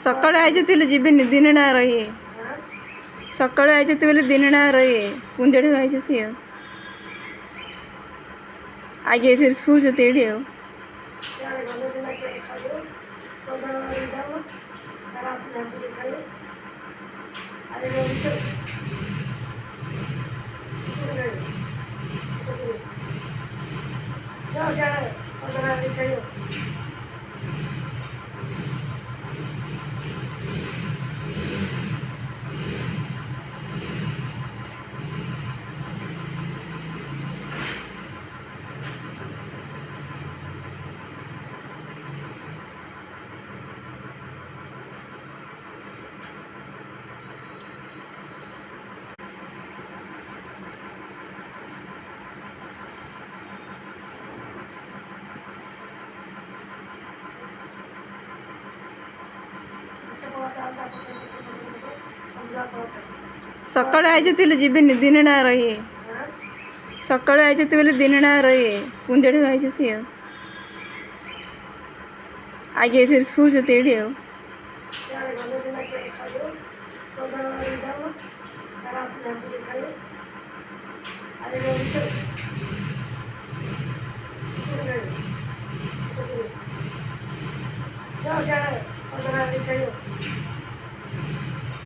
सकाळी आयचे तिला जिबे दिनणार आहे. सकाळी आयचे तिला दिनणार आहे. पुंजड़ी व्हायचे ती आगे थे सूज तेड़ी हो. सकाळी आयचे तिला जिबे दिनणार आहे. सकाळी आयचे तिला दिनणार आहे. पुंजड़ी व्हायचे ती आगे थे सूज तेड़ी हो. जाओ